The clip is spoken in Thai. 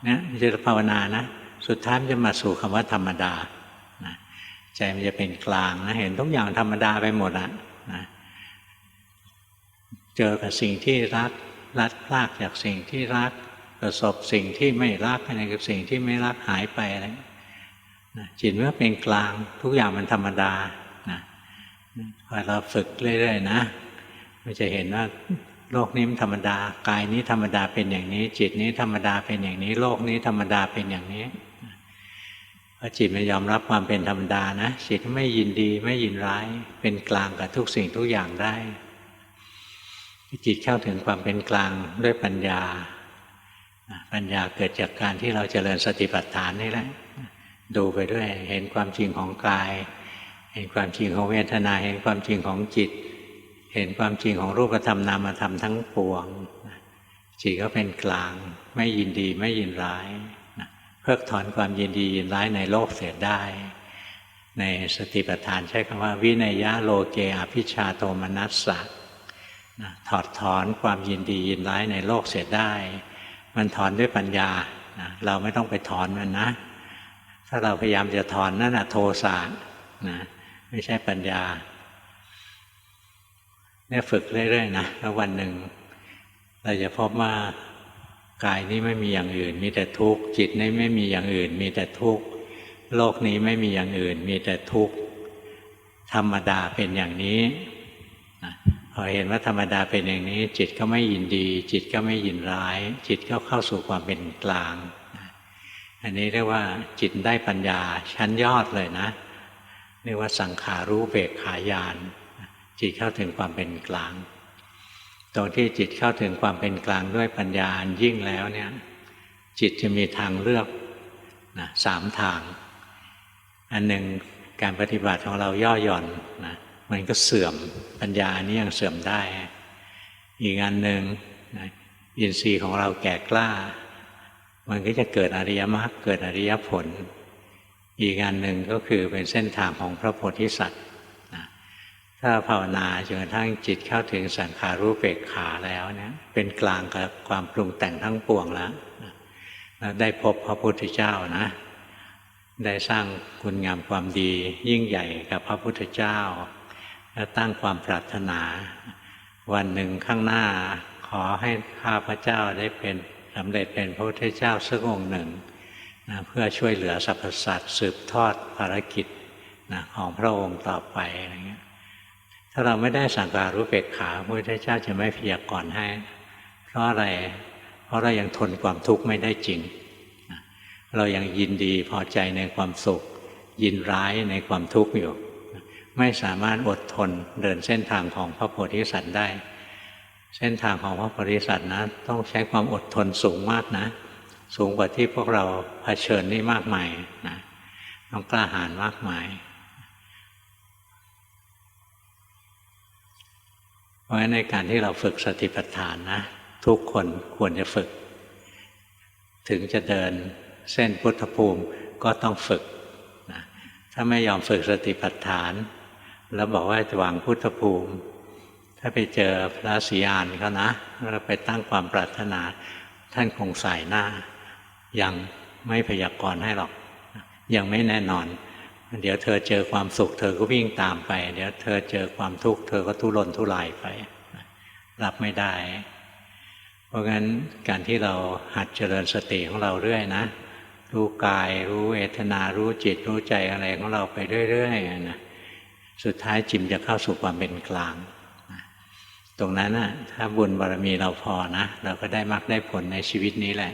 นะจะภาวนานะสุดท้ายมันจะมาสู่คำว่าธรรมดานะใจมันจะเป็นกลางนะเห็นทุกอย่างธรรมดาไปหมดนะเจอกับสิ่งที่รักลัดพลากจากสิ่งที่รักประสบสิ่งที่ไม่รักอะไรกับสิ่งที่ไม่รักหายไปอะไรจิตเมื่อเป็นกลางทุกอย่างมันธรรมดาพอเราฝึกเรื่อยๆนะมันจะเห็นว่าโลกนี้มันธรรมดากายนี้ธรรมดาเป็นอย่างนี้จิตนี้ธรรมดาเป็นอย่างนี้โลกนี้ธรรมดาเป็นอย่างนี้พอจิตมันยอมรับความเป็นธรรมดานะจิตไม่ยินดีไม่ยินร้ายเป็นกลางกับทุกสิ่งทุกอย่างได้จิตเข้าถึงความเป็นกลางด้วยปัญญาปัญญาเกิดจากการที่เราเจริญสติปัฏฐานนี่แหละดูไปด้วยเห็นความจริงของกายเห็นความจริงของเวทนาเห็นความจริงของจิตเห็นความจริงของรูปธรรมนามธรรมทั้งปวงจิตก็เป็นกลางไม่ยินดีไม่ยินร้ายเพิกถอนความยินดียินร้ายในโลกเสียได้ในสติปัฏฐานใช้คำว่าวินัยยะโลเกอภิชฌาโทมนัสสะถอดถอนความยินดียินร้ายในโลกเสียได้มันถอนด้วยปัญญาเราไม่ต้องไปถอนมันนะถ้าเราพยายามจะถอนนั่นโทสะนะไม่ใช่ปัญญาเนี่ยฝึกเรื่อยๆนะแล้ววันหนึ่งเราจะพบว่ากายนี้ไม่มีอย่างอื่นมีแต่ทุกข์จิตนี้ไม่มีอย่างอื่นมีแต่ทุกข์โลกนี้ไม่มีอย่างอื่นมีแต่ทุกข์ธรรมดาเป็นอย่างนี้พอเห็นว่าธรรมดาเป็นอย่างนี้จิตก็ไม่ยินดีจิตก็ไม่ยินร้ายจิตก็เข้าสู่ความเป็นกลางอันนี้เรียกว่าจิตได้ปัญญาชั้นยอดเลยนะเรียกว่าสังขารู้เบกขาญาณจิตเข้าถึงความเป็นกลางตรงที่จิตเข้าถึงความเป็นกลางด้วยปัญญายิ่งแล้วเนี่ยจิตจะมีทางเลือกสามทางอันหนึ่งการปฏิบัติของเราย่อหย่อนนะมันก็เสื่อมปัญญาอันนี้ยังเสื่อมได้อีกอันหนึ่งอินทรีย์ของเราแก่กล้ามันก็จะเกิดอริยมรรคเกิดอริยผลอีกอันหนึ่งก็คือเป็นเส้นทางของพระโพธิสัตว์ถ้าภาวนาจนกระทั่งจิตเข้าถึงสังขารู้เบกขาแล้วเนี่ยเป็นกลางกับความปรุงแต่งทั้งปวงแล้วได้พบพระพุทธเจ้านะได้สร้างคุณงามความดียิ่งใหญ่กับพระพุทธเจ้าและตั้งความปรารถนาวันหนึ่งข้างหน้าขอให้ข้าพเจ้าได้เป็นสำเร็จเป็นพระพุทธเจ้าสักองค์หนึ่งเพื่อช่วยเหลือสรรพสัตว์สืบทอดภารกิจของพระองค์ต่อไปอะไรเงี้ยถ้าเราไม่ได้สังขารู้เบกขาพระพุทธเจ้าจะไม่พยากรณ์ให้เพราะอะไรเพราะเรายังทนความทุกข์ไม่ได้จริงเรายังยินดีพอใจในความสุขยินร้ายในความทุกข์อยู่ไม่สามารถอดทนเดินเส้นทางของพระโพธิสัตว์ได้เส้นทางของพระโพธิสัตว์นะต้องใช้ความอดทนสูงมากนะสูงกว่าที่พวกเราเผชิญนี่มากมายนะต้องกล้าหาญมากมายเพราะฉะนั้นในการที่เราฝึกสติปัฏฐานนะทุกคนควรจะฝึกถึงจะเดินเส้นพุทธภูมิก็ต้องฝึกนะถ้าไม่ยอมฝึกสติปัฏฐานแล้วบอกว่าจะหวังพุทธภูมิถ้าไปเจอพระศรีอานเขานะแล้วไปตั้งความปรารถนาท่านคงใส่หน้ายังไม่พยากรณ์ให้หรอกยังไม่แน่นอนเดี๋ยวเธอเจอความสุขเธอก็วิ่งตามไปเดี๋ยวเธอเจอความทุกข์เธอก็ทุรนทุรายไปรับไม่ได้เพราะงั้นการที่เราหัดเจริญสติของเราเรื่อยนะรู้กายรู้เวทนารู้จิตรู้ใจอะไรของเราไปเรื่อยๆนะสุดท้ายจิตจะเข้าสู่ความเป็นกลางตรงนั้นนะถ้าบุญบารมีเราพอนะเราก็ได้มรรคได้ผลในชีวิตนี้แหละ